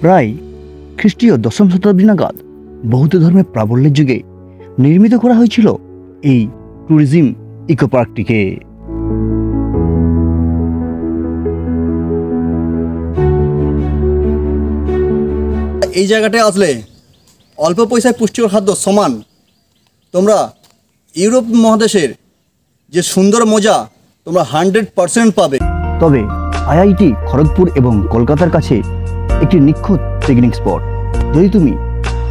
প্রায় খ্রিস্টীয় দশম শতাব্দী নাগাদ বৌদ্ধ ধর্মের প্রাবল্যের যুগে নির্মিত করা হয়েছিল এই ট্যুরিজম ইকো পার্কটিকে। এই জায়গাটায় আসলে অল্প পয়সায় পুষ্টিকর খাদ্য সমান তোমরা ইউরোপ মহাদেশের যে সুন্দর মজা তোমরা 100% পাবে। তবে আইআইটি খড়গপুর এবং কলকাতার কাছে একটি নিখুঁত পিকনিক স্পট। যদি তুমি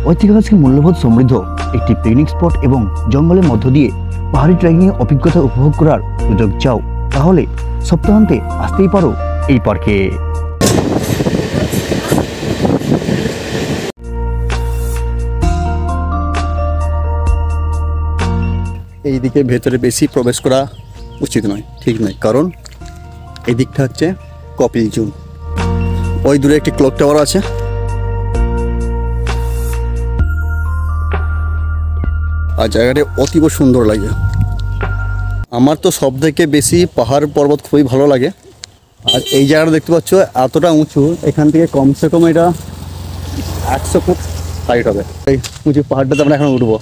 ঐতিহাসিক মূল্যবোধ সমৃদ্ধ একটি পিকনিক স্পট এবং জঙ্গলের মধ্য দিয়ে পাহাড়ি ট্রেকিংয়ের অভিজ্ঞতা উপভোগ করার সুযোগ চাও, তাহলে সপ্তাহান্তে আসতেই পারো এই পার্কে। এই দিকে ভেতরে বেশি প্রবেশ করা উচিত নয়, ঠিক নয়, কারণ এই দিকটা হচ্ছে কপিল জোন। ওই দূরে একটি ক্লক টাওয়ার আছে। আর জায়গাটা অতীব সুন্দর লাগে। আমার তো সব থেকে বেশি পাহাড় পর্বত খুবই ভালো লাগে। আর এই জায়গাটা দেখতে পাচ্ছ এতটা উঁচু, এখান থেকে কমসে কম এটা 100 ফুট হাইট হবে। এই উঁচু পাহাড়টাতে আমরা এখন উঠবো।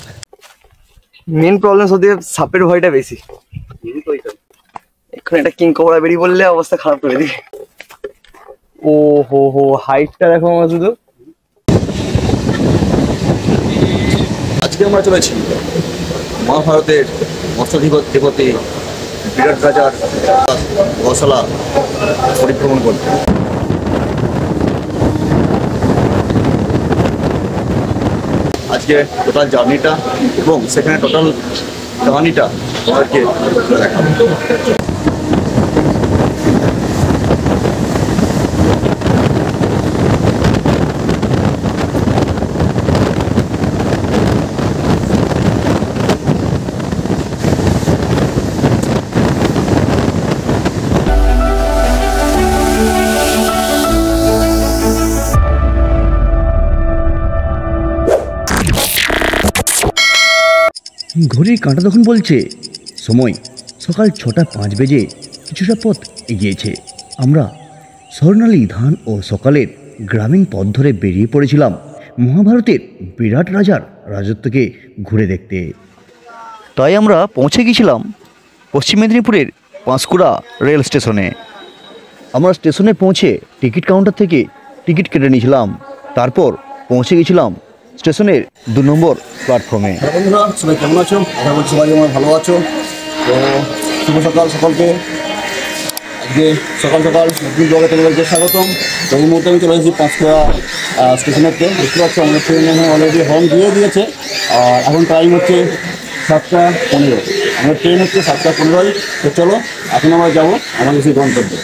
মেন প্রবলেম সত্যি সাপের ভয়টা বেশি। এখন একটা কিং কোবরা বেরিয়ে বললে অবস্থা খারাপ করে দিবে। ও হো হো, হাইটটা দেখো আমার শুধু। আজকে আমরা চলেছি মহাভারতের মৎস্যধিপতি বিরাট রাজার গসালা পরিভ্রমণ করতে। আজকে টোটাল জার্নিটা এবং সেখানে টোটাল কাহানিটা তোমাদেরকে দেখাবো। ঘড়ির কাঁটা তখন বলছে সময় সকাল 6:05 বেজে কিছুটা পথ এগিয়েছে। আমরা স্বর্ণালী ধান ও সকালের গ্রামীণ পথ ধরে বেরিয়ে পড়েছিলাম মহাভারতের বিরাট রাজার রাজত্বকে ঘুরে দেখতে। তাই আমরা পৌঁছে গিয়েছিলাম পশ্চিম মেদিনীপুরের পাঁশকুড়া রেল স্টেশনে। আমরা স্টেশনে পৌঁছে টিকিট কাউন্টার থেকে টিকিট কেটে নিয়েছিলাম। তারপর পৌঁছে গেছিলাম স্টেশনের 2 নম্বর প্ল্যাটফর্মে। বন্ধুরা, সবাই কেমন আছো? আশা করছি সবাই আমার ভালো আছো। তো শুভ সকাল সকলকে। আজকে সকাল সকাল নতুন ব্লগে তোমাদেরকে স্বাগতম। তো এই মুহূর্তে আমি চলে এসেছি পাঁশকুড়া স্টেশনেতে। দেখতে পাচ্ছি আমাদের ট্রেন অলরেডি হর্ন দিয়ে দিয়েছে। আর এখন টাইম হচ্ছে 7:15। আমাদের ট্রেন হচ্ছে 7:15। তো চলো এখন আমরা যাবো আমাদের সেই গন্তব্যে।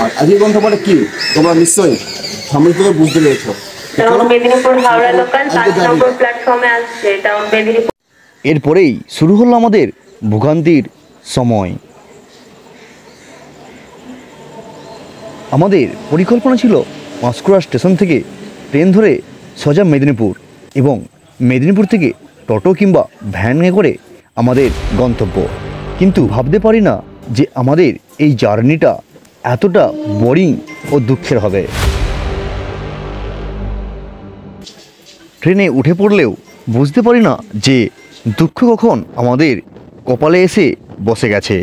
আর আজকের গন্তব্যটা কি তোমরা নিশ্চয়ই সামনে থেকে বুঝতে পেরেছো। এরপরেই শুরু হলো আমাদের ভোগান্তির সময়। আমাদের পরিকল্পনা ছিল পাঁশকুড়া স্টেশন থেকে ট্রেন ধরে সোজা মেদিনীপুর এবং মেদিনীপুর থেকে টোটো কিংবা ভ্যানে করে আমাদের গন্তব্য। কিন্তু ভাবতে পারি না যে আমাদের এই জার্নিটা এতটা বোরিং ও দুঃখের হবে। ট্রেনে উঠে পড়লেও বুঝতে পারি না যে দুঃখ কখন আমাদের কপালে এসে বসে গেছে।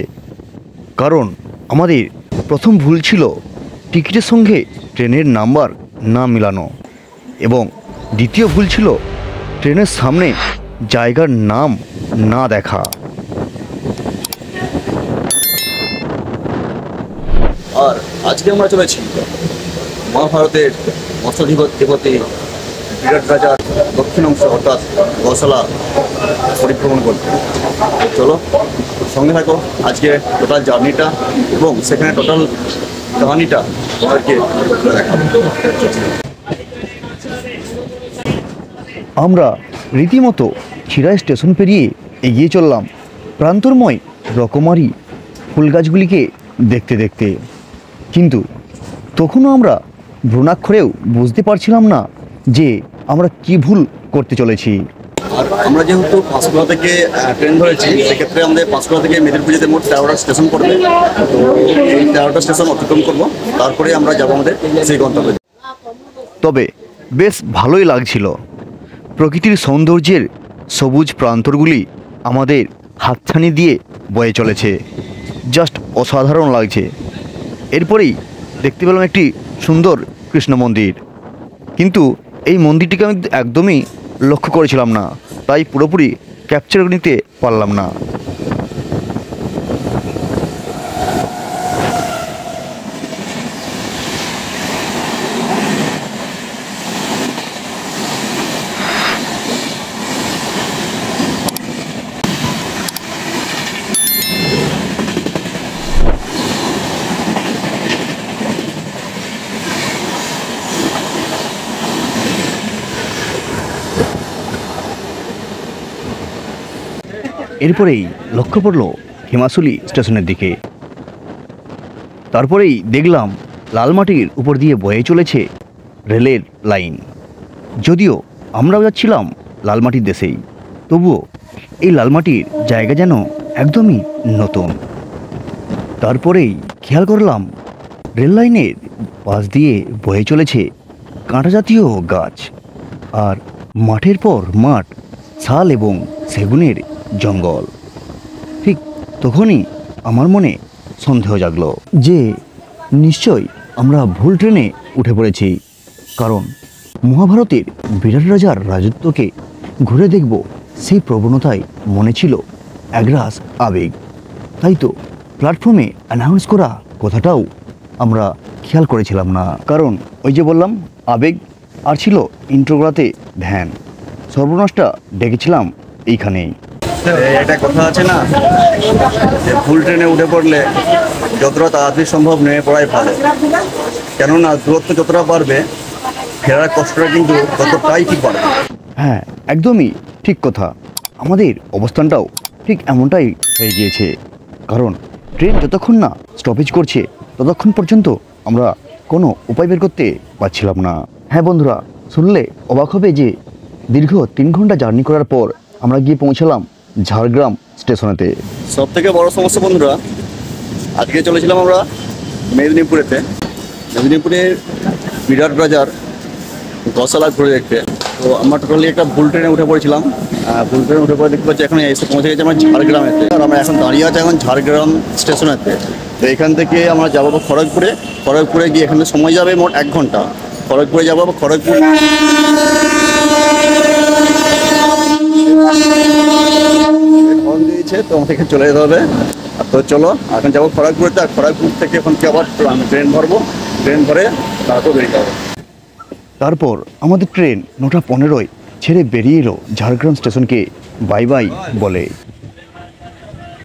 কারণ আমাদের প্রথম ভুল ছিল টিকিটের সঙ্গে ট্রেনের নাম্বার না মিলানো, এবং দ্বিতীয় ভুল ছিল ট্রেনের সামনে জায়গার নাম না দেখা। আর আজকে আমরা চলেছি মহাভারতের মৎস্যধিপতি বিরাট রাজার দক্ষিণ অংশ অর্থাৎ গসালা পরিভ্রমণ করতে। চলো সঙ্গে থাকো আজকে টোটাল জার্নিটা এবং সেখানে টোটাল কাহানিটা তোমাদেরকে দেখাবো। আমরা রীতিমতো খিরাই স্টেশন পেরিয়ে এগিয়ে চললাম প্রান্তরময় রকমারি ফুল গাছগুলিকে দেখতে দেখতে। কিন্তু তখনও আমরা ভ্রূণাক্ষরেও বুঝতে পারছিলাম না যে আমরা কি ভুল করতে চলেছি। আর আমরা যেহেতু পাঁশকুড়া থেকে ট্রেন ধরেছি, সেক্ষেত্রে আমাদের পাঁশকুড়া থেকে মেদিনীপুর যেতে মোট 13টা স্টেশন পড়বে। তো এই 13টা স্টেশন অতিক্রম করবো, তারপরে আমরা যাবো আমাদের সেই গন্তব্যে। তবে বেশ ভালোই লাগছিল। প্রকৃতির সৌন্দর্যের সবুজ প্রান্তরগুলি আমাদের হাতছানি দিয়ে বয়ে চলেছে, জাস্ট অসাধারণ লাগছে। এরপরেই দেখতে পেলাম একটি সুন্দর কৃষ্ণ মন্দির, কিন্তু এই মন্দিরটিকে আমি একদমই লক্ষ্য করেছিলাম না, তাই পুরোপুরি ক্যাপচার নিতে পারলাম না। এরপরেই লক্ষ্য পড়ল হিমাচলি স্টেশনের দিকে। তারপরেই দেখলাম লালমাটির উপর দিয়ে বয়ে চলেছে রেলের লাইন। যদিও আমরাও যাচ্ছিলাম লালমাটির দেশেই, তবুও এই লালমাটির জায়গা যেন একদমই নতুন। তারপরেই খেয়াল করলাম রেল লাইনের পাশ দিয়ে বয়ে চলেছে কাঁটা জাতীয় গাছ, আর মাঠের পর মাঠ, শাল এবং সেগুনের জঙ্গল। ঠিক তখনই আমার মনে সন্দেহ জাগলো যে নিশ্চয় আমরা ভুল ট্রেনে উঠে পড়েছি, কারণ মহাভারতের বিরাট রাজার রাজত্বকে ঘুরে দেখব সেই প্রবণতায় মনে ছিল একরাশ আবেগ। তাই তো প্ল্যাটফর্মে অ্যানাউন্স করা কথাটাও আমরা খেয়াল করেছিলাম না, কারণ ওই যে বললাম আবেগ, আর ছিল ইন্ট্রোগ্রাতে ধ্যান। সর্বনাশটা ডেকেছিলাম এইখানেই। এটা কথা আছে না যে ফুল ট্রেনে উঠে পড়লে যতটা তাড়াতাড়ি সম্ভব নেমে পড়াই ভালো, কেননা দূরত্ব যতটা পারবে ফেরার কষ্টটা কিন্তু ততটাই ঠিক পারবে। হ্যাঁ, একদমই ঠিক কথা। আমাদের অবস্থানটাও ঠিক এমনটাই হয়ে গিয়েছে, কারণ ট্রেন যতক্ষণ না স্টপেজ করছে ততক্ষণ পর্যন্ত আমরা কোনো উপায় বের করতে পারছিলাম না। হ্যাঁ বন্ধুরা, শুনলে অবাক হবে যে দীর্ঘ 3 ঘন্টা জার্নি করার পর আমরা গিয়ে পৌঁছালাম ঝাড়গ্রাম স্টেশনেতে। সব থেকে বড় সমস্যা বন্ধুরা, আজকে চলেছিলাম আমরা মেদিনীপুরেতে। মেদিনীপুরের বিরাট বাজার গসালা ঘুরে দেখতে। তো আমরা টোটালি একটা ভুল ট্রেনে উঠে পড়েছিলাম। ভুল ট্রেনে উঠে পড়ে দেখতে পাচ্ছি এখন এসে পৌঁছে গেছি আমরা ঝাড়গ্রামেতে। আর আমরা এখন দাঁড়িয়ে আছি এখন ঝাড়গ্রাম স্টেশনেতে। তো এখান থেকে আমরা যাবো খড়গপুরে। খড়গপুরে গিয়ে এখানে সময় যাবে মোট 1 ঘন্টা। খড়গপুরে যাবো, খড়গপুর ফোন দিয়েছে, তো আমাকে চলে যেতে হবে। তো চলো এখন যাবো খড়গপুরেতে, আর খড়গপুর থেকে এখন কি আবার আমি ট্রেন ধরবো। ট্রেন ধরে তারপর বেরিয়ে যাবো। তারপর আমাদের ট্রেন 9:15 ছেড়ে বেরিয়ে এলো ঝাড়গ্রাম স্টেশনকে বাই বাই বলে।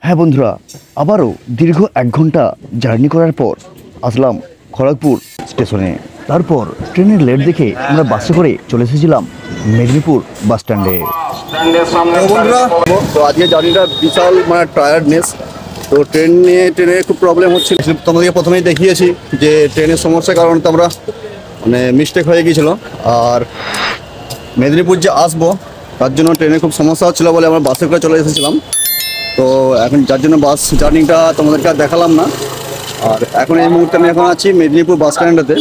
হ্যাঁ বন্ধুরা, আবারও দীর্ঘ 1 ঘন্টা জার্নি করার পর আসলাম খড়গপুর স্টেশনে। তারপর ট্রেনের লেট দেখে আমরা বাসে করে চলে এসেছিলাম মেদিনীপুর বাস স্ট্যান্ডে। বন্ধুরা, তো আজকে জার্নিটা বিশাল মানে টায়ার্ডনেস। তো ট্রেনে খুব প্রবলেম হচ্ছিল। তোমাদেরকে প্রথমেই দেখিয়েছি যে ট্রেনের সমস্যার কারণে তো আমরা মানে মিস্টেক হয়ে গিয়েছিলো। আর মেদিনীপুর যে আসবো তার জন্য ট্রেনে খুব সমস্যা হচ্ছিলো বলে আমরা বাসে করে চলে এসেছিলাম। তো এখন যার জন্য বাস জার্নিটা তোমাদেরকে আর দেখালাম না। আর এখন এই মুহূর্তে আমি এখন আছি মেদিনীপুর বাস স্ট্যান্ডেতে।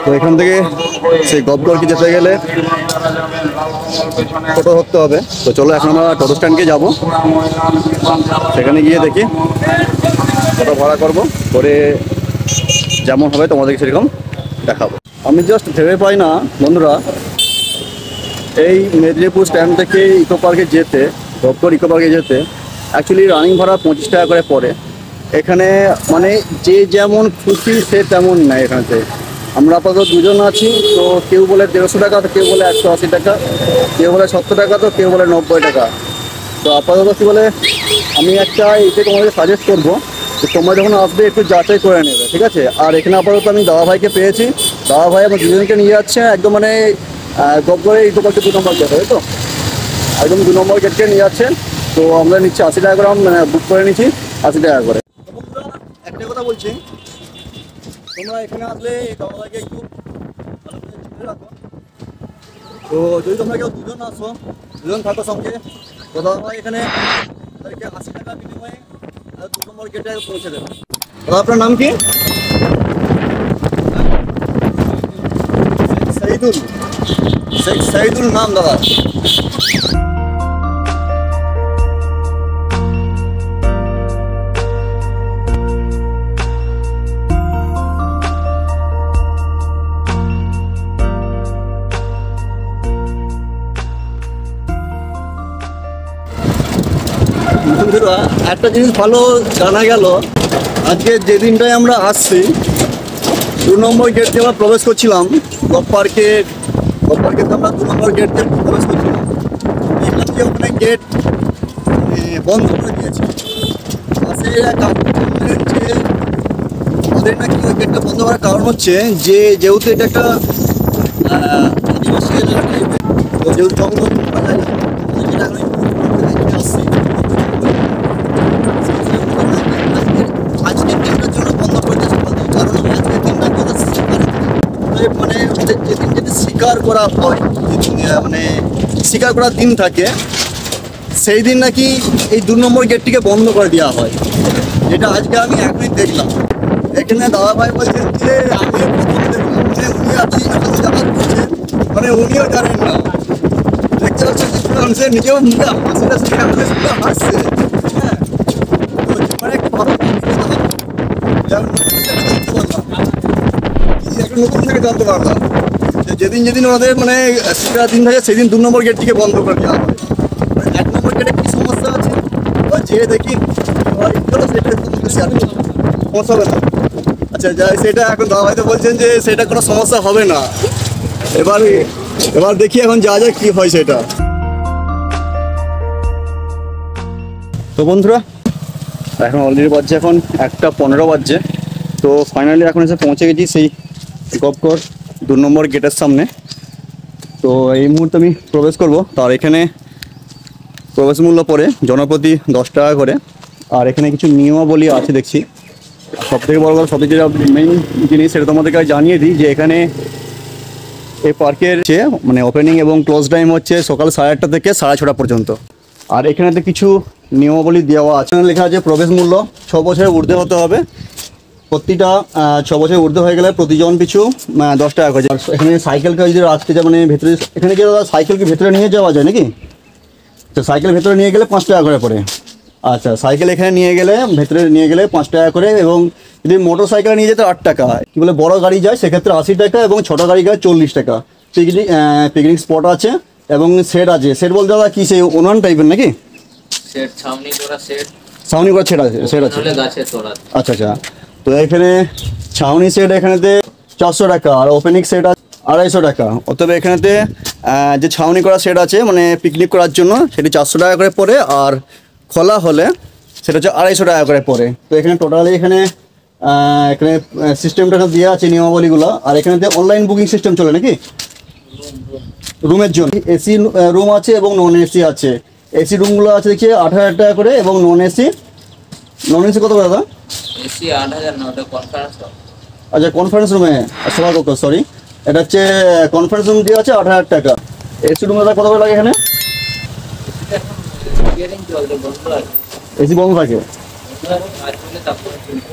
তো এখান থেকে সেই গবগড়কে যেতে গেলে টোটো ধরতে হবে। তো চলো এখন আমরা টোটো স্ট্যান্ডকে যাবো, সেখানে গিয়ে দেখি টোটো ভাড়া করবো, করে যেমন হবে তোমাদেরকে সেরকম দেখাবো। আমি জাস্ট ভেবে পাই না বন্ধুরা, এই মেদিনীপুর স্ট্যান্ড থেকে ইকো পার্কে যেতে, গবগড় ইকো পার্কে যেতে অ্যাকচুয়ালি রানিং ভাড়া 25 টাকা করে পড়ে। এখানে মানে যে যেমন খুশি সে তেমন নেয়। এখানে আমরা আপাতত 2 জন আছি। তো কেউ বলে 150 টাকা, তো কেউ বলে 180 টাকা, কেউ বলে 70 টাকা, তো কেউ বলে 90 টাকা। তো আপাতত কী বলে, আমি একটা এতে তোমাদের সাজেস্ট করবো যে তোমরা যখন আসবে একটু যাচাই করে নেবে, ঠিক আছে। আর এখানে আপাতত আমি দাদা ভাইকে পেয়েছি। দাদা ভাই আমার 2 জনকে নিয়ে যাচ্ছে একদম মানে গবগড়ে ইকো পার্কে 2 নম্বর গেট, তাই তো একদম 2 নম্বর গেটকে নিয়ে যাচ্ছে। তো আমরা নিচ্ছি 80 টাকা করে, মানে বুক করে নিচ্ছি 80 টাকা করে। একটা কথা বলছি, তোমরা এখানে আসলে দাদা ভাইকে একটু ভালো করে চিনে রাখো। তো যদি তোমরা কেউ 2 জন আসো, 2 জন থাকো সঙ্গে, তো দাদা ভাই এখানে তাদেরকে 80 টাকা বিনিময়ে 2 নম্বর গেটে পৌঁছে দেবে। দাদা আপনার নাম কি? সাইদুল, শেখ সাইদুল নাম দাদা। বন্ধুরা একটা জিনিস ভালো জানা গেল, আজকে যে দিনটায় আমরা আসছি 2 নম্বর গেট দিয়ে আমরা প্রবেশ করছিলাম গপ পার্কে আমরা 2 নম্বর গেট দিয়ে প্রবেশ করছিলাম, দেখলাম যে ওখানে গেট বন্ধ করে দিয়েছে। পাশে ওদের নাকি ওই গেটটা বন্ধ করার কারণ হচ্ছে যে যেহেতু এটা একটা আদিবাসী এলাকা টাইপের, তো যেহেতু জঙ্গল পাওয়া যায় না, যেটা এখন আসছি আজকের দিনটার জন্য বন্ধ করে দিয়েছে। কারণ আজকের দিনটা মানে যেদিন যদি শিকার করা হয়, মানে শিকার করার দিন থাকে, সেই দিন নাকি এই 2 নম্বর গেটটিকে বন্ধ করে দেওয়া হয়, যেটা আজকে আমি এখনই দেখলাম। এখানে দাদাভাই বলছেন যে আমি প্রথম দেখলাম, মানে উনি এতদিন এখন যাতায়াত করছেন, মানে উনিও জানেন না। দেখতে পাচ্ছেন মানুষের নিজেও মুখে হাসিটা শুনে হাসছে। হ্যাঁ, মানে একটা ভালো নতুন থেকে জানতে পারলাম যে যেদিন ওনাদের মানে শিকার দিন থাকে সেদিন 2 নম্বর গেটটিকে বন্ধ করে দেওয়া হয়। 1 নম্বর গেটে কি সমস্যা আছে বা যে দেখি সেটা সমস্যা হবে না। আচ্ছা যাই, সেটা এখন দাদা ভাই তো বলছেন যে সেটা কোনো সমস্যা হবে না। এবার দেখি এখন যা যায় কি হয় সেটা। তো বন্ধুরা এখন অলরেডি বাজছে এখন 1:15 বাজছে। তো ফাইনালি এখন এসে পৌঁছে গেছি সেই গপগড় 2 নম্বর গেটের সামনে। তো এই মুহূর্তে আমি প্রবেশ করব। তার এখানে প্রবেশ মূল্য পড়ে জনপ্রতি 10 টাকা করে। আর এখানে কিছু নিয়মাবলী আছে দেখছি। সবথেকে বড় কথা, সবথেকে যেটা মেইন জিনিস সেটা তোমাদেরকে জানিয়ে দিই যে এখানে এই পার্কের মানে ওপেনিং এবং ক্লোজ টাইম হচ্ছে সকাল 8:30 থেকে 6:30 পর্যন্ত। আর এখানেতে কিছু নিয়মাবলী দেওয়া আছে, লেখা আছে প্রবেশ মূল্য 6 বছরের ঊর্ধ্বে হতে হবে। প্রতিটা 6 বছরের ঊর্ধ্বে হয়ে গেলে প্রতিজন পিছু 10 টাকা করে। এখানে সাইকেলকে যদি রাখতে যায় মানে ভেতরে, এখানে কি দাদা সাইকেলকে ভেতরে নিয়ে যাওয়া যায় নাকি? তো সাইকেল ভেতরে নিয়ে গেলে 5 টাকা করে পড়ে। আচ্ছা, সাইকেল এখানে নিয়ে গেলে ভেতরে নিয়ে গেলে 5 টাকা করে, এবং যদি মোটর সাইকেল নিয়ে যেতে 8 টাকা। কি বলে বড় গাড়ি যায় সেক্ষেত্রে 80 টাকা, এবং ছোটো গাড়ি যায় 40 টাকা। পিকনিক স্পট আছে এবং সেট আছে। সেট বলতে দাদা কি সেই ওনান টাইপের নাকি? সেট ছাউনি করা সেট সেট আছে। গাছের তোড়া। আচ্ছা আচ্ছা, তো এখানে ছাউনি সেট এখানেতে 400 টাকা, আর ওপেনিং সেট আছে 250 টাকা। অতএব এখানেতে যে ছাউনি করা সেট আছে মানে পিকনিক করার জন্য সেটি 400 টাকা করে পড়ে, আর খোলা হলে সেটা হচ্ছে 250 টাকা করে পড়ে। তো এখানে টোটালি এখানে সিস্টেমটা দেওয়া আছে নিয়মাবলীগুলো। আর এখানেতে অনলাইন বুকিং সিস্টেম চলে নাকি রুমের জন্য? এসি রুম আছে এবং নন এসি আছে। এসি রুমগুলো আছে দেখছি 8,000 টাকা করে, এবং নন এসি কত করে দাদা? এসি 8,000 না, ওটা কনফারেন্স রুম। আচ্ছা, কনফারেন্স রুমে সবার কত, সরি এটা হচ্ছে কনফারেন্স রুম দিয়ে আছে 8,000 টাকা। এসি রুমে কত করে লাগে এখানে? এসি বন্ধ থাকে।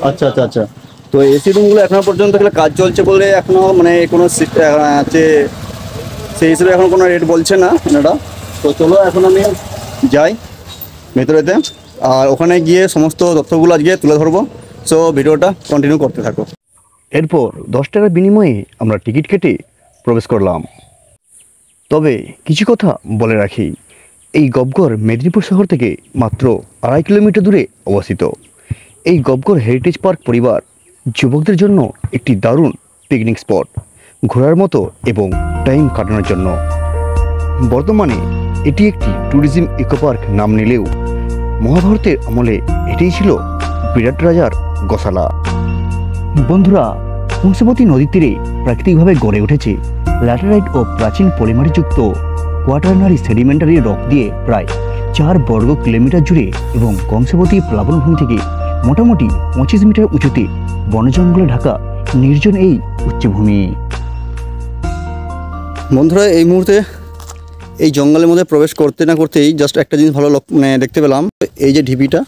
আচ্ছা আচ্ছা আচ্ছা, তো এসি রুমগুলো এখনো পর্যন্ত কাজ চলছে বলে এখনো মানে কোনো সেই হিসেবে এখন কোনো রেট বলছে না এনারা। তো চলো এখন আমি যাই ভেতরেতে, আর ওখানে গিয়ে সমস্ত তথ্যগুলো আজকে তুলে ধরবো। সো ভিডিওটা কন্টিনিউ করতে থাকো। এরপর 10 টাকার বিনিময়ে আমরা টিকিট কেটে প্রবেশ করলাম। তবে কিছু কথা বলে রাখি, এই গপগড় মেদিনীপুর শহর থেকে মাত্র 2.5 কিলোমিটার দূরে অবস্থিত। এই গপগড় হেরিটেজ পার্ক পরিবার যুবকদের জন্য একটি দারুণ পিকনিক স্পট, ঘোরার মতো এবং টাইম কাটানোর জন্য। বর্তমানে এটি একটি ট্যুরিজম ইকো পার্ক নাম নিলেও মহাভারতের আমলে এটিই ছিল বিরাট রাজার গোশালা। বন্ধুরা, কংসবতী নদীর তীরে প্রাকৃতিকভাবে গড়ে উঠেছে ল্যাটেরাইট ও প্রাচীন পলিমারিযুক্ত কোয়াটারনারি সেডিমেন্টারি রক দিয়ে প্রায় 4 বর্গ কিলোমিটার জুড়ে, এবং কংসবতী প্লাবনভূমি থেকে মোটামুটি 25 মিটার উঁচুতে বনজঙ্গলে ঢাকা নির্জন এই উচ্চভূমি। বন্ধুরা, এই মুহূর্তে এই জঙ্গলের মধ্যে প্রবেশ করতে না করতেই জাস্ট একটা জিনিস ভালো মানে দেখতে পেলাম। এই যে ঢিপিটা,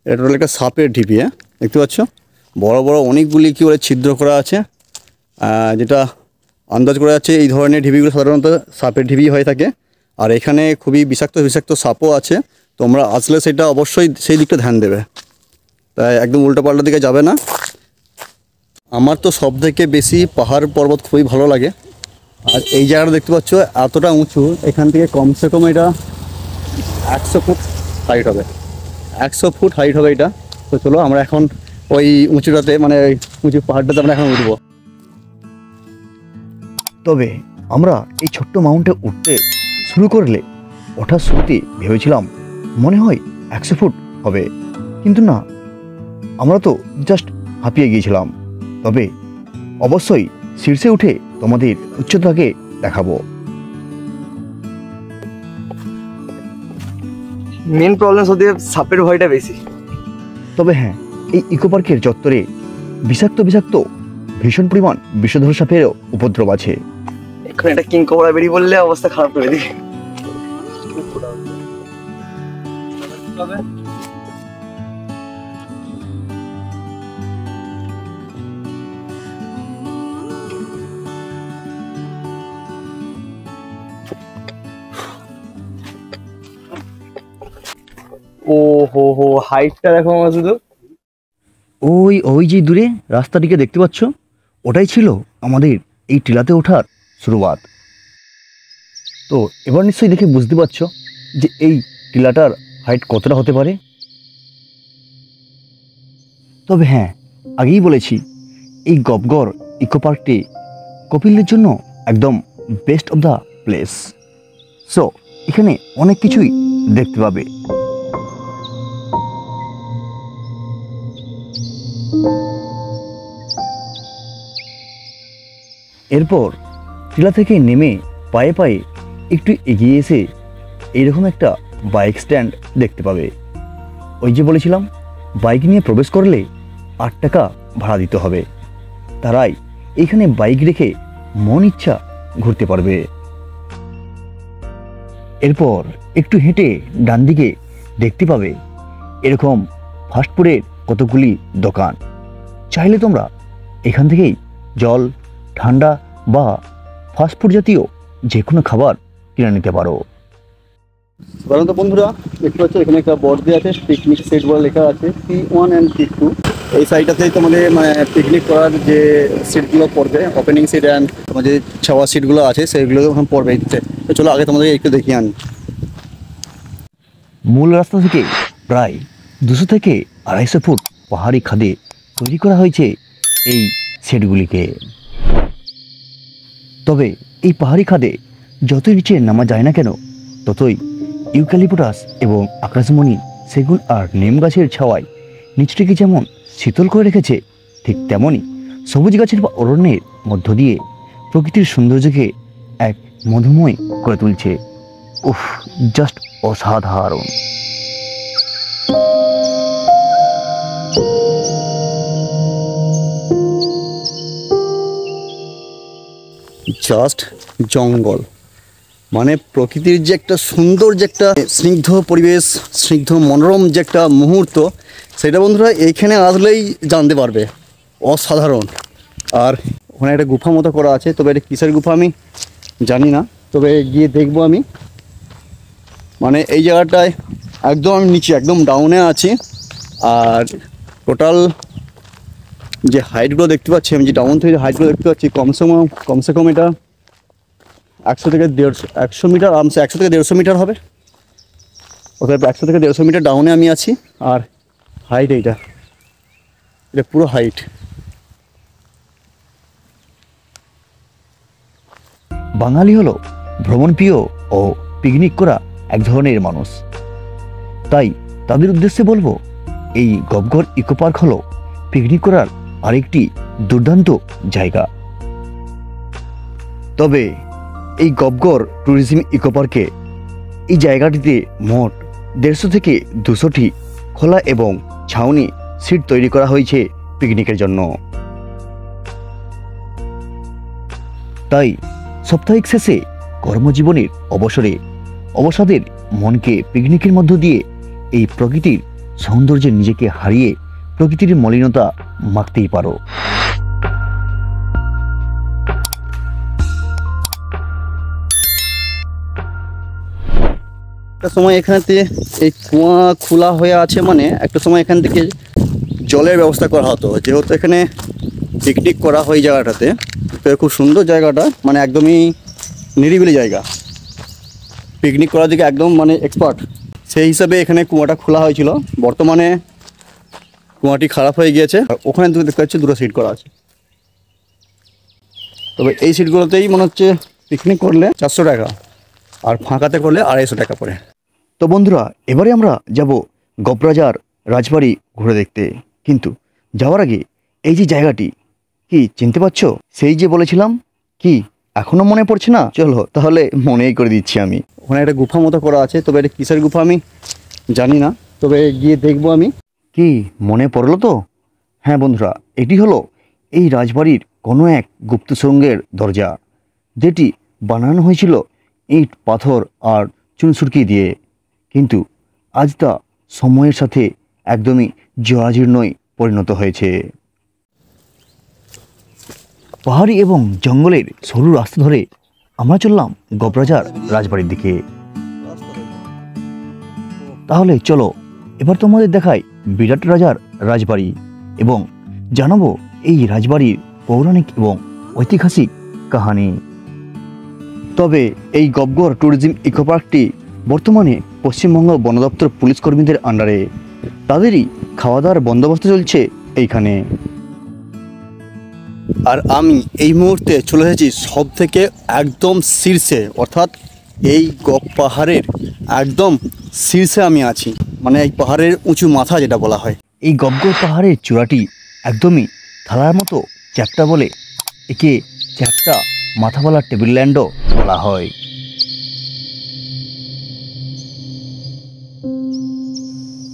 এটা টোটাল একটা সাপের ঢিপি। দেখতে পাচ্ছ বড় বড় অনেকগুলি কি বলে ছিদ্র করা আছে, যেটা আন্দাজ করা যাচ্ছে এই ধরনের ঢিবিগুলো সাধারণত সাপের ঢিবি হয়ে থাকে। আর এখানে খুবই বিষাক্ত বিষাক্ত সাপও আছে, তোমরা আসলে সেটা অবশ্যই সেই দিকটা ধ্যান দেবে, তাই একদম উল্টোপাল্টা দিকে যাবে না। আমার তো সব থেকে বেশি পাহাড় পর্বত খুবই ভালো লাগে। আর এই জায়গাটা দেখতে পাচ্ছ এতটা উঁচু, এখান থেকে কমসে কম এটা 100 ফুট হাইট হবে, 100 ফুট হাইট হবে এটা। তো চলো আমরা এখন ওই উঁচুটাতে মানে ওই উঁচু পাহাড়টাতে আমরা এখন উঠবো। তবে আমরা এই ছোট্ট মাউন্টে উঠতে শুরু করলে ওঠার শুরুতে ভেবেছিলাম মনে হয় 100 ফুট হবে, কিন্তু না, আমরা তো জাস্ট হাঁপিয়ে গিয়েছিলাম। তবে অবশ্যই শীর্ষে উঠে তোমাদের উচ্চতাকে দেখাবো। মেন প্রবলেম হচ্ছে সাপের ভয়টা বেশি। তবে হ্যাঁ, এই ইকো পার্কের চত্বরে বিষাক্ত বিষাক্ত ভীষণ পরিমাণ বিষধর সাপেরও উপদ্রব আছে। এখন একটা কিং কোবরা বেরিয়ে বললে অবস্থা খারাপ করে দিবে। ও হো হো, হাইটটা দেখো আমার শুধু। ওই ওই যে দূরে রাস্তাটিকে দেখতে পাচ্ছ, ওটাই ছিল আমাদের এই টিলাতে ওঠার শুরুয়াত। তো এবার নিশ্চয়ই দেখে বুঝতে পারছো যে এই টিলাটার হাইট কতটা হতে পারে। তবে হ্যাঁ, আগেই বলেছি এই গবগড় ইকো পার্কটি কপিলদের জন্য একদম best of the place. So এখানে অনেক কিছুই দেখতে পাবে। এরপর টিলা থেকে নেমে পায়ে পায়ে একটু এগিয়ে এসে এইরকম একটা বাইক স্ট্যান্ড দেখতে পাবে। ওই যে বলেছিলাম বাইক নিয়ে প্রবেশ করলে 8 টাকা ভাড়া দিতে হবে, তারাই এইখানে বাইক রেখে মন ইচ্ছা ঘুরতে পারবে। এরপর একটু হেঁটে ডান দিকে দেখতে পাবে এরকম ফাস্টফুডের কতগুলি দোকান। চাইলে তোমরা এখান থেকেই জল, ঠান্ডা বা ফাস্টফুড জাতীয় যে কোনো খাবার কিনে নিতে পারো। সাধারণত বন্ধুরা দেখতে পাচ্ছ এখানে একটা বোর্ড দেওয়া আছে, পিকনিক সেট বলে লেখা আছে P1 and P2। এই সাইডটাতেই তোমাদের মানে পিকনিক করার যে সিটগুলো পড়বে, ওপেনিং সিট অ্যান্ড তোমার যে ছাওয়া সিটগুলো আছে সেগুলো ওখানে পড়বে। তো চলো আগে তোমাদের একটু দেখিয়ে আনি। মূল রাস্তা থেকে প্রায় 200 থেকে 250 ফুট পাহাড়ি খাদে তৈরি করা হয়েছে এই সেটগুলিকে। তবে এই পাহাড়ি খাদে যতই নিচে নামা যায় না কেন, ততই ইউক্যালিপটাস এবং আকাশমণি, সেগুন আর নিম গাছের ছাওয়ায় নিচটিকে যেমন শীতল করে রেখেছে, ঠিক তেমনই সবুজ গাছের বা অরণ্যের মধ্য দিয়ে প্রকৃতির সৌন্দর্যকে এক মধুময় করে তুলছে। উফ, জাস্ট অসাধারণ। জাস্ট জঙ্গল, মানে প্রকৃতির যে একটা সুন্দর যে একটা স্নিগ্ধ পরিবেশ, স্নিগ্ধ মনোরম যে একটা মুহূর্ত, সেটা বন্ধুরা এইখানে আসলেই জানতে পারবে। অসাধারণ। আর ওখানে একটা গুফা মতো করা আছে, তবে এটা কিসের গুফা আমি জানি না, তবে গিয়ে দেখবো আমি। মানে এই জায়গাটায় একদম আমি নিচে একদম ডাউনে আছি। আর টোটাল যে হাইটগুলো দেখতে পাচ্ছি, আমি যে ডাউন থেকে যে হাইটগুলো দেখতে পাচ্ছি, কমসে কম এটা 100 থেকে 150 মিটার, আরামসে 100 থেকে 150 মিটার হবে। ওখানে 100 থেকে 150 মিটার ডাউনে আমি আছি। আর হাইট এটা পুরো হাইট। বাঙালি হলো ভ্রমণপ্রিয় ও পিকনিক করা এক ধরনের মানুষ, তাই তাদের উদ্দেশ্যে বলবো এই গবগড় ইকো পার্ক হলো পিকনিক করার আরেকটি দুর্দান্ত জায়গা। তবে এই গবগড় ট্যুরিজম ইকো পার্কে এই জায়গাটিতে মোট 150 থেকে 200টি খোলা এবং ছাউনি সিট তৈরি করা হয়েছে পিকনিকের জন্য। তাই সাপ্তাহিক শেষে কর্মজীবনের অবসাদের মনকে পিকনিকের মধ্য দিয়ে এই প্রকৃতির সৌন্দর্যে নিজেকে হারিয়ে প্রকৃতির মলিনতা মাখতেই পারো। একটা সময় এখানেতে এই কুয়া খোলা হয়ে আছে, মানে একটা সময় এখান থেকে জলের ব্যবস্থা করা হতো, যেহেতু এখানে পিকনিক করা হয় জায়গাটাতে। তো খুব সুন্দর জায়গাটা, মানে একদমই নিরিবিলি জায়গা, পিকনিক করার দিকে একদম মানে এক্সপার্ট। সেই হিসাবে এখানে কুয়াটা খোলা হয়েছিল। বর্তমানে কুয়াটি খারাপ হয়ে গিয়েছে। ওখানে তুমি দেখতে পাচ্ছ দুটো সিট করা আছে, তবে এই সিটগুলোতেই মনে হচ্ছে পিকনিক করলে 400 টাকা, আর ফাঁকাতে করলে 250 টাকা পড়ে। তো বন্ধুরা, এবারে আমরা যাব গবরাজার রাজবাড়ি ঘুরে দেখতে। কিন্তু যাওয়ার আগে এই যে জায়গাটি কি চিনতে পারছো? সেই যে বলেছিলাম, কি এখনো মনে পড়ছে না? চলো তাহলে মনেই করে দিচ্ছি আমি। ওখানে একটা গুফা মতো করা আছে, তবে এটা কিসের গুফা আমি জানি না, তবে গিয়ে দেখবো আমি। কি মনে পড়লো তো? হ্যাঁ বন্ধুরা, এটি হলো এই রাজবাড়ির কোনো এক গুপ্ত সুড়ঙ্গের দরজা, যেটি বানানো হয়েছিল ইট পাথর আর চুনসুরকি দিয়ে। কিন্তু আজ তা সময়ের সাথে একদমই জরাজীর্ণই পরিণত হয়েছে। পাহাড়ি এবং জঙ্গলের সরু রাস্তা ধরে আমরা চললাম গবরাজার রাজবাড়ির দিকে। তাহলে চলো এবার তোমাদের দেখাই বিরাট রাজার রাজবাড়ি এবং জানাবো এই রাজবাড়ির পৌরাণিক এবং ঐতিহাসিক কাহিনী। তবে এই গবগড় ট্যুরিজম ইকো পার্কটি বর্তমানে পশ্চিমবঙ্গ বন দপ্তর পুলিশ কর্মীদের আন্ডারে। তাদেরই খাওয়া দাওয়ার বন্দোবস্ত চলছে এইখানে। আর আমি এই মুহূর্তে চলে এসেছি সব থেকে একদম শীর্ষে, অর্থাৎ এই পাহাড়ের একদম শীর্ষে আমি আছি, মানে এই পাহাড়ের উঁচু মাথা যেটা বলা হয়। এই গবগড় পাহাড়ের চূড়াটি একদমই থালার মতো চ্যাপ্টা বলে একে চ্যাপ্টা মাথাওয়ালা টেবিল ল্যান্ডও বলা হয়।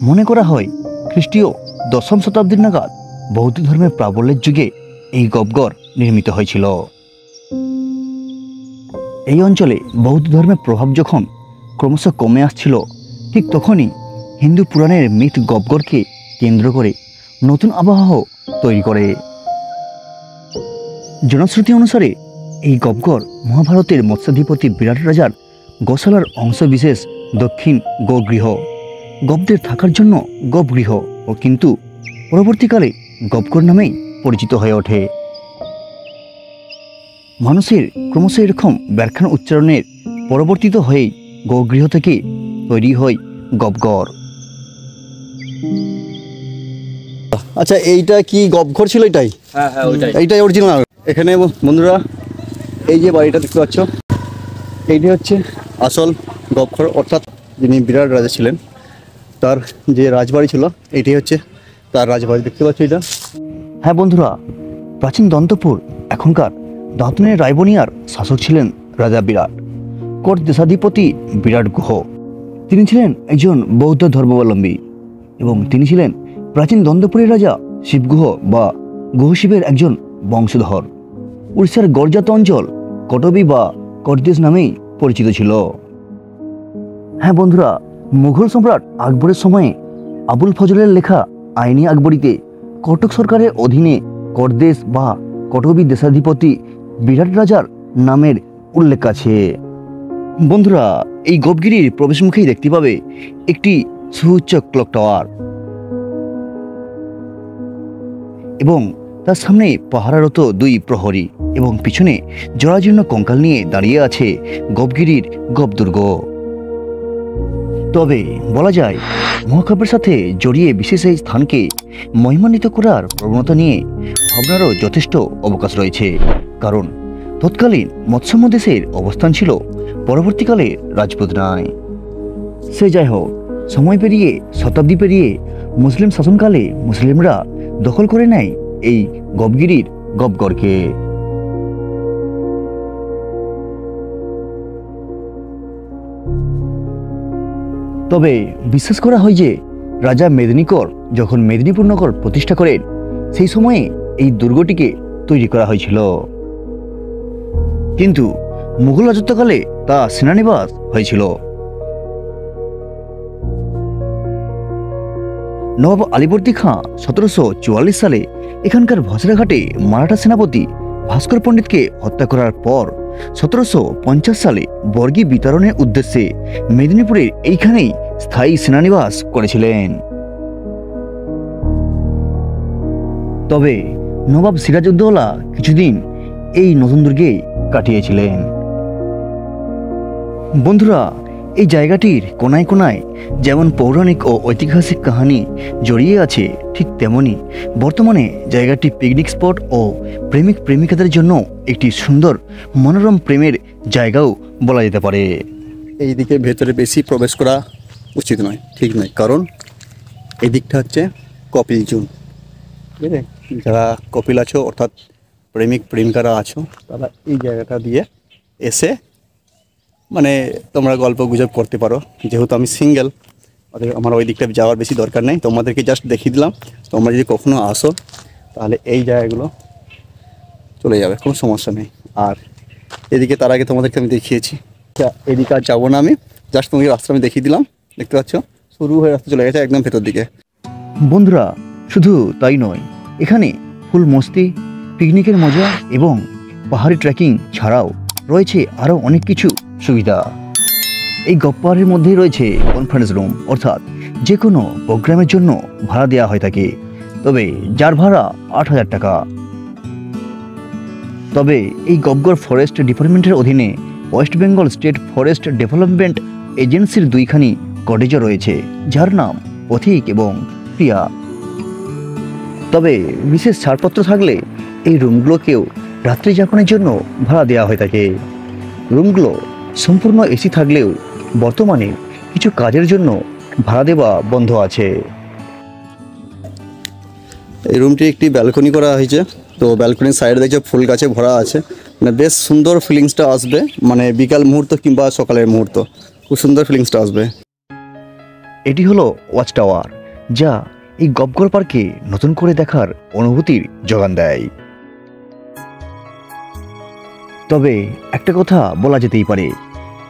মনে করা হয় খ্রিস্টীয় 10ম শতাব্দীর নাগাদ বৌদ্ধ ধর্মের প্রাবল্যের যুগে এই গবগড় নির্মিত হয়েছিল। এই অঞ্চলে বৌদ্ধ ধর্মের প্রভাব যখন ক্রমশ কমে আসছিল, ঠিক তখনই হিন্দু পুরাণের মিথ গবগড়কে কেন্দ্র করে নতুন আবহাওয়া তৈরি করে। জনশ্রুতি অনুসারে এই গবগড় মহাভারতের মৎস্যাধিপতি বিরাট রাজার গোশালার অংশবিশেষ, দক্ষিণ গোগৃহ, গবদের থাকার জন্য গবগৃহ, ও কিন্তু পরবর্তীকালে গবগড় নামেই পরিচিত হয়ে ওঠে। মানুষের ক্রমশ এরকম ব্যাখ্যান উচ্চারণের পরবর্তিত হয়েই গগৃহ থেকে তৈরি হয় গবগড়। আচ্ছা, এইটা কি গবঘর ছিল? এটাই হ্যাঁ হ্যাঁ ওইটাই। এইটাই অরিজিনাল। এখানে বন্ধুরা এই যে বাড়িটা দেখতে পাচ্ছ, এইটাই হচ্ছে আসল গবঘর, অর্থাৎ যিনি বিরাট রাজা ছিলেন তার যে রাজবাড়ি ছিল, এইটাই হচ্ছে তার রাজবাড়ি। দেখতে পাচ্ছ এটা। হ্যাঁ বন্ধুরা, প্রাচীন দন্তপুর এখনকার দাঁতনের রায়বনিয়ার শাসক ছিলেন রাজা বিরাট। কর দেশাধিপতি বিরাট গুহ। তিনি ছিলেন একজন বৌদ্ধ ধর্মাবলম্বী এবং তিনি ছিলেন প্রাচীন দন্তপুরের রাজা শিবগুহ বা গুহ শিবের একজন বংশধর। উড়িষ্যার গড়জাত অঞ্চল কটবি বা করদেশ নামেই পরিচিত ছিল। হ্যাঁ বন্ধুরা, মুঘল সম্রাট আকবরের সময়ে আবুল ফজলের লেখা আইনি আকবরীতে কটক সরকারের অধীনে করদেশ বা কটবি দেশাধিপতি বিরাট রাজার নামের উল্লেখ আছে। বন্ধুরা, এই গবগিরির প্রবেশমুখেই দেখতে পাবে একটি সুউচ্চ ক্লক টাওয়ার এবং তার সামনে পাহারারত 2 প্রহরী এবং পিছনে জরাজীর্ণ কঙ্কাল নিয়ে দাঁড়িয়ে আছে গবগিরির গবদুর্গ। তবে বলা যায় মহাকাব্যের সাথে জড়িয়ে বিশেষ এই স্থানকে মহিমান্বিত করার প্রবণতা নিয়ে ভাবনারও যথেষ্ট অবকাশ রয়েছে, কারণ তৎকালীন মৎস্যম দেশের অবস্থান ছিল পরবর্তীকালে রাজপুতনায়। সে যাই হোক, সময় পেরিয়ে শতাব্দী পেরিয়ে মুসলিম শাসনকালে মুসলিমরা দখল করে নেয় এই গবগিরির গবগড়কে। তবে বিশ্বাস করা হয় যে রাজা মেদিনীকর যখন মেদিনীপুর নগর প্রতিষ্ঠা করেন, সেই সময়ে এই দুর্গটিকে তৈরি করা হয়েছিল, কিন্তু মুঘল রাজত্বকালে তা সেনানিবাস হয়েছিল। নবাব আলীবর্দী খাঁ 1744 সালে এখানকার ভসরাঘাটে মারাঠা সেনাপতি ভাস্কর পণ্ডিতকে হত্যা করার পর 1750 সালে বর্গী বিতরণের উদ্দেশ্যে মেদিনীপুরের এইখানেই স্থায়ী সেনানিবাস করেছিলেন। তবে নবাব সিরাজউদ্দৌলা কিছুদিন এই নতুন দুর্গেই কাটিয়েছিলেন। বন্ধুরা, এই জায়গাটির কোনায় কোনায় যেমন পৌরাণিক ও ঐতিহাসিক কাহিনী জড়িয়ে আছে, ঠিক তেমনি বর্তমানে জায়গাটি পিকনিক স্পট ও প্রেমিক প্রেমিকাদের জন্য একটি সুন্দর মনোরম প্রেমের জায়গাও বলা যেতে পারে। এই দিকে ভেতরে বেশি প্রবেশ করা উচিত নয়, ঠিক নয়, কারণ এই দিকটা হচ্ছে কপিল জোন। ঠিক আছে, যারা কপিল আছো অর্থাৎ প্রেমিক প্রেমিকারা আছো, তারা এই জায়গাটা দিয়ে এসে মানে তোমরা গল্প গুজব করতে পারো। যেহেতু আমি সিঙ্গেল, আমার ওই দিকটা যাওয়ার বেশি দরকার নেই, তোমাদেরকে জাস্ট দেখিয়ে দিলাম। তোমরা যদি কখনো আসো তাহলে এই জায়গাগুলো চলে যাবে, কোনো সমস্যা নেই। আর এদিকে তার আগে তোমাদেরকে আমি দেখিয়েছি, এদিকে আর যাবো না আমি, জাস্ট তোমাকে রাস্তা আমি দেখিয়ে দিলাম। দেখতে পাচ্ছ শুরু হয়ে রাস্তা চলে গেছে একদম ভেতর দিকে। বন্ধুরা, শুধু তাই নয়, এখানে ফুল মস্তি, পিকনিকের মজা এবং পাহাড়ি ট্রেকিং ছাড়াও রয়েছে আরও অনেক কিছু সুবিধা। এই গপ্পারের মধ্যেই রয়েছে কনফারেন্স রুম, অর্থাৎ যে কোনো প্রোগ্রামের জন্য ভাড়া দেওয়া হয়ে থাকে, তবে যার ভাড়া 8,000 টাকা। তবে এই গবগড় ফরেস্ট ডিপার্টমেন্টের অধীনে West Bengal state forest development এজেন্সির 2খানি কটেজও রয়েছে, যার নাম পথিক এবং প্রিয়া। তবে বিশেষ ছাড়পত্র থাকলে এই রুমগুলোকেও রাত্রি যাপনের জন্য ভাড়া দেওয়া হয়ে থাকে। রুমগুলো সম্পূর্ণ এসি থাকলেও বর্তমানে কিছু কাজের জন্য ভাড়া দেওয়া বন্ধ আছে। এই রুমটি একটি ব্যালকনি করা হয়েছে, তো ব্যালকনির সাইডে দেখছে ফুল গাছে ভরা আছে, মানে বেশ সুন্দর ফিলিংসটা আসবে, মানে বিকাল মুহূর্ত কিংবা সকালের মুহূর্ত খুব সুন্দর ফিলিংসটা আসবে। এটি হলো ওয়াচ টাওয়ার, যা এই গবগড় পার্কে নতুন করে দেখার অনুভূতির যোগান দেয়। তবে একটা কথা বলা যেতেই পারে,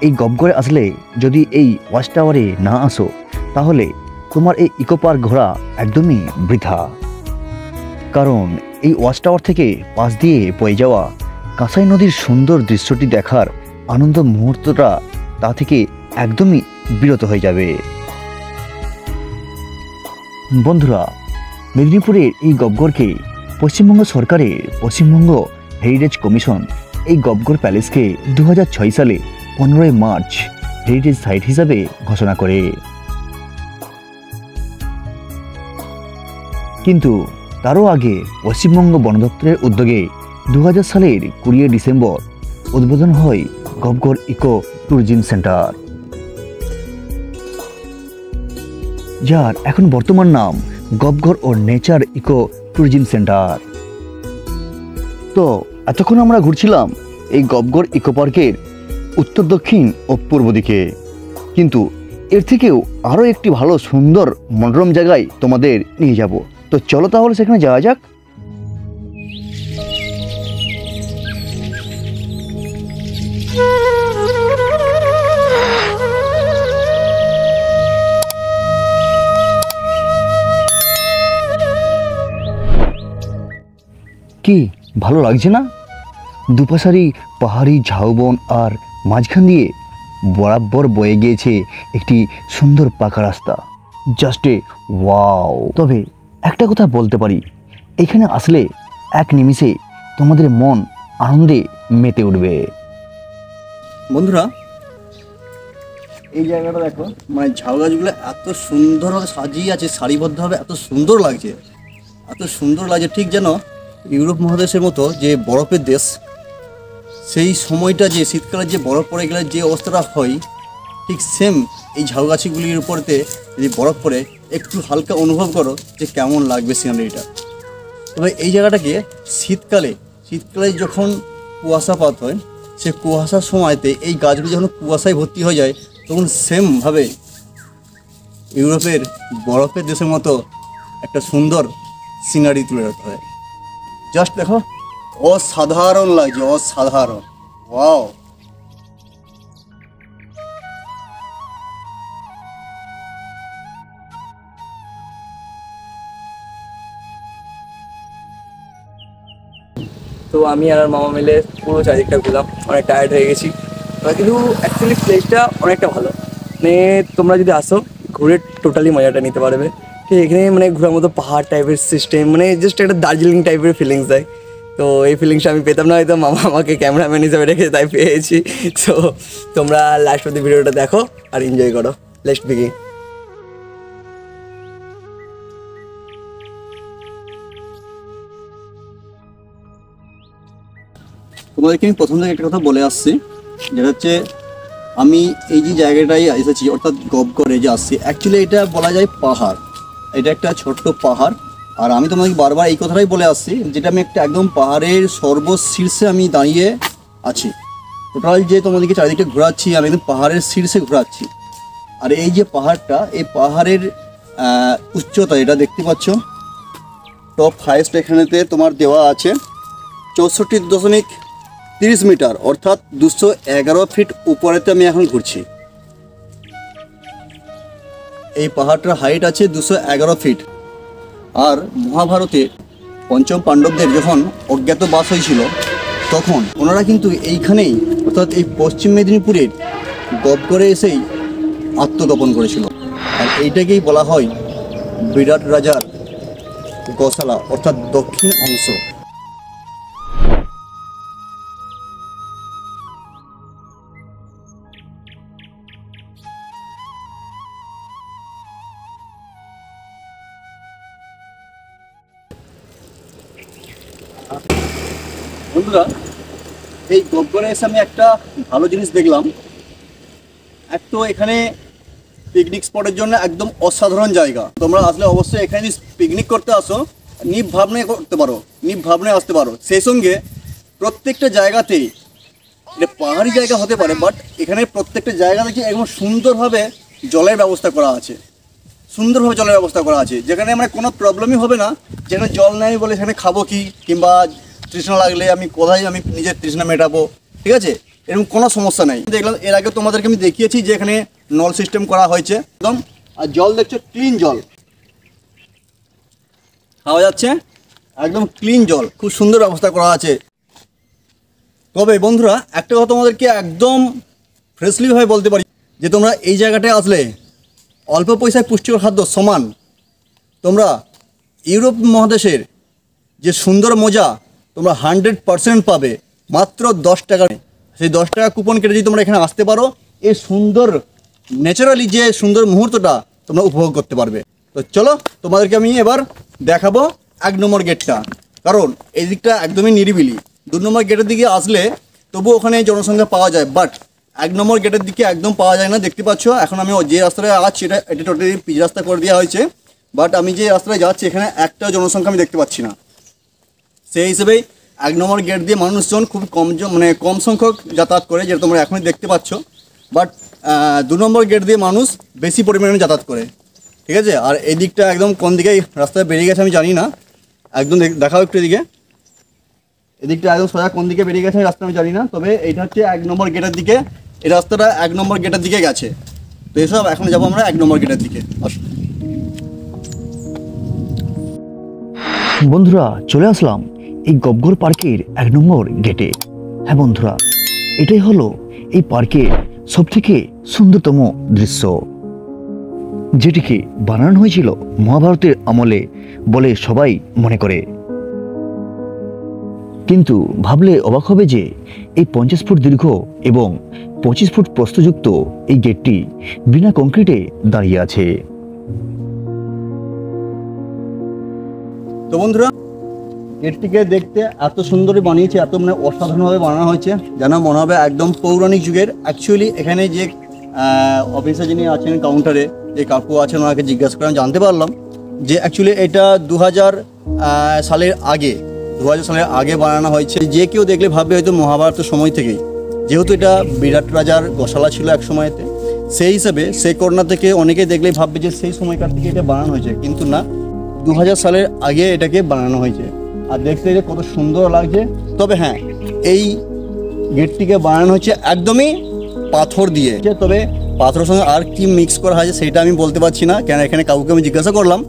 এই গবগড়ে আসলে যদি এই ওয়াচ টাওয়ারে না আসো, তাহলে তোমার এই ইকো পার্ক ঘোরা একদমই বৃথা। কারণ এই ওয়াচ টাওয়ার থেকে পাশ দিয়ে বয়ে যাওয়া কাঁসাই নদীর সুন্দর দৃশ্যটি দেখার আনন্দ মুহূর্তটা তা থেকে একদমই বিরত হয়ে যাবে। বন্ধুরা, মেদিনীপুরের এই গবগড়কে পশ্চিমবঙ্গ সরকারের পশ্চিমবঙ্গ হেরিটেজ কমিশন এই গবগড় প্যালেসকে 2006 সালে 15 মার্চ হেরিটেজ সাইট হিসাবে ঘোষণা করে। কিন্তু তারও আগে পশ্চিমবঙ্গ বন দপ্তরের উদ্যোগে 2000 সালের 20 ডিসেম্বর উদ্বোধন হয় গবগড় ইকো ট্যুরিজম সেন্টার, যার এখন বর্তমান নাম গবগড় ও নেচার ইকো ট্যুরিজম সেন্টার। তো এতক্ষণ আমরা ঘুরছিলাম এই গবগড় ইকো পার্কের উত্তর দক্ষিণ ও পূর্ব দিকে, কিন্তু এর থেকেও আরও একটি ভালো সুন্দর মনোরম জায়গায় তোমাদের নিয়ে যাব। তো চলো তাহলে সেখানে যাওয়া যাক। কি ভালো লাগছে না? দুপাশারি পাহাড়ি ঝাউবন আর মাঝখান দিয়ে বরাবর বয়ে গিয়েছে একটি সুন্দর পাকা রাস্তা, জাস্ট এ ওয়াও। তবে একটা কথা বলতে পারি, এখানে আসলে এক নিমিষে তোমাদের মন আনন্দে মেতে উঠবে। বন্ধুরা, এই জায়গাটা দেখো, মানে ঝাউ গাছগুলো এত সুন্দরভাবে সাজিয়ে আছে সারিবদ্ধভাবে, এত সুন্দর লাগছে, এত সুন্দর লাগছে, ঠিক যেন ইউরোপ মহাদেশের মতো যে বরফের দেশ, সেই সময়টা যে শীতকালে যে বরফ পড়ে গেলে যে অবস্থাটা হয়, ঠিক সেম এই ঝাউ গাছগুলির উপরেতে যদি বরফ পড়ে একটু হালকা অনুভব করো যে কেমন লাগবে সিনারিটা। তবে এই জায়গাটাকে শীতকালে যখন কুয়াশাপাত হয়, সে কুয়াশার সময়তে এই গাছগুলি যখন কুয়াশায় ভর্তি হয়ে যায়, তখন সেমভাবে ইউরোপের বরফের দেশের মতো একটা সুন্দর সিনারি তুলে ধরতে হয়। জাস্ট দেখো, অসাধারণ লাগছে, অসাধারণ, ওয়াও। তো আমি আর মামা মিলে পুরো চারিদিকটা ঘুরলাম, অনেক টায়ার্ড হয়ে গেছি। কিন্তু অ্যাকচুয়ালি প্লেসটা অনেকটা ভালো, মানে তোমরা যদি আসো ঘুরে টোটালি মজাটা নিতে পারবে। ঠিক এখানে মানে ঘোরার মতো পাহাড় টাইপের সিস্টেম, মানে জাস্ট একটা দার্জিলিং টাইপের ফিলিংস দেয়। তো এই ফিলিংসটা আমি পেতাম না, হয়তো মামা আমাকে ক্যামেরাম্যান হিসেবে রেখেছে তাই পেয়েছি। তো তোমরা লাস্ট অব্দি ভিডিওটা দেখো আর এনজয় করো। Let's begin. তোমাদেরকে আমি প্রথম থেকে একটা কথা বলে আসছি, যেটা হচ্ছে আমি এই যে জায়গাটায় এসেছি অর্থাৎ গবগড়ে যে আসছি, অ্যাকচুয়ালি এটা বলা যায় পাহাড়। এটা একটা ছোট্ট পাহাড়। আর আমি তোমাকে বারবার এই কথাটাই বলে আসছি, যেটা আমি একটা একদম পাহাড়ের সর্বশীর্ষে আমি দাঁড়িয়ে আছি। টোটাল যে তোমাদেরকে চারিদিকে ঘোরাচ্ছি, আমি একদম পাহাড়ের শীর্ষে ঘোরাচ্ছি। আর এই যে পাহাড়টা, এই পাহাড়ের উচ্চতা এটা দেখতে পাচ্ছ, টপ হাইয়েস্ট এখানেতে তোমার দেওয়া আছে 64.30 মিটার, অর্থাৎ 211 ফিট উপরেতে আমি এখন ঘুরছি। এই পাহাড়টার হাইট আছে 211 ফিট। আর মহাভারতে পঞ্চম পাণ্ডবদের যখন অজ্ঞাতবাস হয়েছিল, তখন ওনারা কিন্তু এইখানেই অর্থাৎ এই পশ্চিম মেদিনীপুরের গবগড়ে এসেই আত্মগোপন করেছিল। আর এইটাকেই বলা হয় বিরাট রাজার গোশালা অর্থাৎ দক্ষিণ অংশ। বন্ধুরা, এই গবগড়ে এসে আমি একটা ভালো জিনিস দেখলাম। এক তো এখানে পিকনিক স্পটের জন্য একদম অসাধারণ জায়গা। তোমরা আসলে অবশ্যই এখানে পিকনিক করতে আসো, নির্ভাবনায় করতে পারো, নির্ভাবনায় আসতে পারো। সেই সঙ্গে প্রত্যেকটা জায়গাতেই, এটা পাহাড়ি জায়গা হতে পারে, বাট এখানে প্রত্যেকটা জায়গা থেকে একদম সুন্দরভাবে জলের ব্যবস্থা করা আছে। সুন্দরভাবে জলের ব্যবস্থা করা আছে, যেখানে মানে কোনো প্রবলেমই হবে না। যেখানে জল নেই বলে সেখানে খাবো কি, কিংবা তৃষ্ণা লাগলে আমি কোথায় আমি নিজের তৃষ্ণা মেটাবো, ঠিক আছে, এরকম কোনো সমস্যা নেই। দেখলাম এর আগে তোমাদেরকে আমি দেখিয়েছি যে এখানে নল সিস্টেম করা হয়েছে একদম। আর জল দেখছো ক্লিন জল খাওয়া যাচ্ছে, একদম ক্লিন জল, খুব সুন্দর ব্যবস্থা করা আছে। তবে বন্ধুরা, একটা কথা তোমাদেরকে একদম ফ্রেশলিভাবে বলতে পারি যে তোমরা এই জায়গাটায় আসলে অল্প পয়সায় পুষ্টিকর খাদ্য সমান তোমরা ইউরোপ মহাদেশের যে সুন্দর মজা তোমরা 100% পাবে মাত্র 10 টাকায়। সেই 10 টাকা কুপন কেটে যদি তোমরা এখানে আসতে পারো, এই সুন্দর ন্যাচারালি যে সুন্দর মুহূর্তটা তোমরা উপভোগ করতে পারবে। তো চলো তোমাদেরকে আমি এবার দেখাবো 1 নম্বর গেটটা, কারণ এই দিকটা একদমই নিরিবিলি। 2 নম্বর গেটের দিকে আসলে তবু ওখানে জনসংখ্যা পাওয়া যায়, বাট 1 নম্বর গেটের দিকে একদম পাওয়া যায় না। দেখতে পাচ্ছ এখন আমি যে রাস্তায় আছি এটা টোটালি পিচ রাস্তা করে দেওয়া হয়েছে, বাট আমি যে রাস্তায় যাচ্ছি এখানে একটা জনসংখ্যা আমি দেখতে পাচ্ছি না। সেই হিসেবেই 1 নম্বর গেট দিয়ে মানুষজন খুব কম সংখ্যক যাতায়াত করে, যেটা তোমরা এখনই দেখতে পাচ্ছ। বাট 2 নম্বর গেট দিয়ে মানুষ বেশি পরিমাণে যাতায়াত করে, ঠিক আছে। আর এই দিকটা একদম কোন দিকে রাস্তায় বেরিয়ে গেছে আমি জানি না, একদম দেখাও একটু এদিকে। এদিকটা একদম সোজা কোন দিকে বেরিয়ে গেছে রাস্তা আমি জানি না, তবে এটা হচ্ছে 1 নম্বর গেটের দিকে। এই রাস্তাটা 1 নম্বর গেটের দিকে গেছে। তো এসব এখন যাবো আমরা 1 নম্বর গেটের দিকে। বন্ধুরা, চলে আসলাম এই গবগড় পার্কের 1 নম্বর গেটে। হ্যাঁ বন্ধুরা, এটাই হলো এই পার্কের সবথেকে সুন্দরতম দৃশ্য, যেটিকে বানানো হয়েছিল মহাভারতের আমলে বলে সবাই মনে করে। কিন্তু ভাবলে অবাক হবে যে এই 50 ফুট দীর্ঘ এবং 25 ফুট প্রস্থযুক্ত এই গেটটি বিনা কংক্রিটে দাঁড়িয়ে আছে। তো বন্ধুরা, গেটটিকে দেখতে এত সুন্দরই বানিয়েছে, এত মানে অসাধারণভাবে বানানো হয়েছে, যেন মনে হবে একদম পৌরাণিক যুগের। অ্যাকচুয়ালি এখানে যে অফিসার যিনি আছেন কাউন্টারে, যে কাকু আছেন, ওনাকে জিজ্ঞাসা করে আমি জানতে পারলাম যে অ্যাকচুয়ালি এটা 2000 সালের আগে বানানো হয়েছে। যে কেউ দেখলে ভাববে হয়তো মহাভারতের সময় থেকেই, যেহেতু এটা বিরাট রাজার গোশালা ছিল এক সময়তে, সেই হিসাবে সেই করোনা থেকে অনেকেই দেখলেই ভাববে যে সেই সময়কার থেকে এটা বানানো হয়েছে, কিন্তু না, 2000 সালের আগে এটাকে বানানো হয়েছে। আর দেখতে যে কত সুন্দর লাগছে। তবে হ্যাঁ, এই গেটটিকে বানানো হচ্ছে একদমই পাথর দিয়ে। তবে পাথরের সঙ্গে আর কি মিক্স করা হয়েছে সেটা আমি বলতে পারছি না, কেন এখানে কাউকে আমি জিজ্ঞাসা করলাম,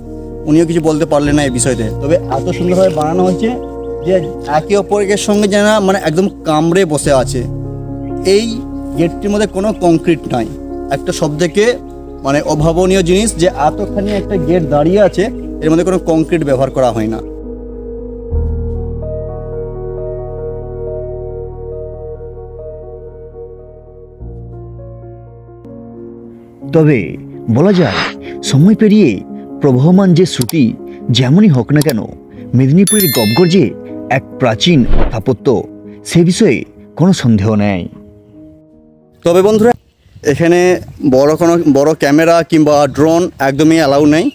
উনিও কিছু বলতে পারলেন না এই বিষয়তে। তবে এত সুন্দরভাবে বানানো হচ্ছে যে একে অপরের সঙ্গে যেন মানে একদম কামড়ে বসে আছে। এই গেটটির মধ্যে কোনো কংক্রিট নাই, একটা সবথেকে মানে অভাবনীয় জিনিস যে এতখানি একটা গেট দাঁড়িয়ে আছে, এর মধ্যে কোনো কংক্রিট ব্যবহার করা হয় না। তবে বলা যায় সময় পেরিয়ে প্রবহমান যে শ্রুতি যেমনই হোক না কেন, মেদিনীপুরের গবগড় যে এক প্রাচীন স্থাপত্য, সে বিষয়ে কোনো সন্দেহ নেই। তবে বন্ধুরা, এখানে বড় ক্যামেরা কিংবা ড্রোন একদমই অ্যালাউ নেই।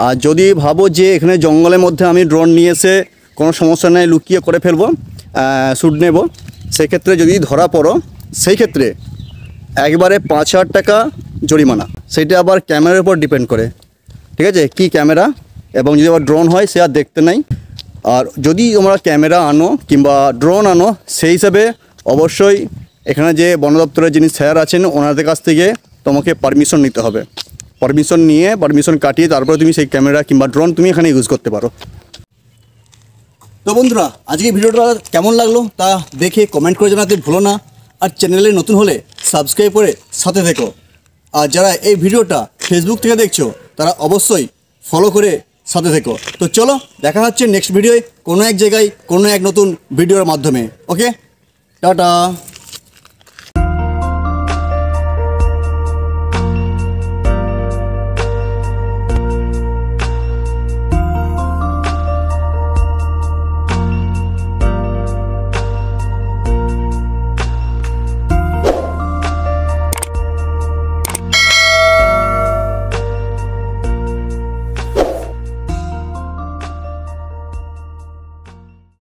আর যদি ভাবো যে এখানে জঙ্গলের মধ্যে আমি ড্রোন নিয়ে এসে কোনো সমস্যা নেই, লুকিয়ে করে ফেলবো, শ্যুট নেব, সেক্ষেত্রে যদি ধরা পড়ো, সেই ক্ষেত্রে একবারে 5,000 টাকা জরিমানা। সেটা আবার ক্যামেরার উপর ডিপেন্ড করে, ঠিক আছে, কি ক্যামেরা, এবং যদি আবার ড্রোন হয় সে আর দেখতে নাই। আর যদি তোমরা ক্যামেরা আনো কিংবা ড্রোন আনো, সেই হিসাবে অবশ্যই এখানে যে বন দপ্তরের যিনি স্যার আছেন ওনাদের কাছ থেকে তোমাকে পারমিশন নিতে হবে। পারমিশন কাটিয়ে তারপরে তুমি সেই ক্যামেরা কিংবা ড্রোন তুমি এখানে ইউজ করতে পারো। তো বন্ধুরা, আজকে ভিডিওটা কেমন লাগলো তা দেখে কমেন্ট করে জানাতে ভুলো না। আর চ্যানেলে নতুন হলে সাবস্ক্রাইব করে সাথে থেকো। আর যারা এই ভিডিওটা ফেসবুক থেকে দেখছো তারা অবশ্যই ফলো করে সাথে থেকো। তো চলো, দেখা হচ্ছে নেক্সট ভিডিওয় কোনো এক জায়গায় কোনো এক নতুন ভিডিওর মাধ্যমে। ওকে, টাটা।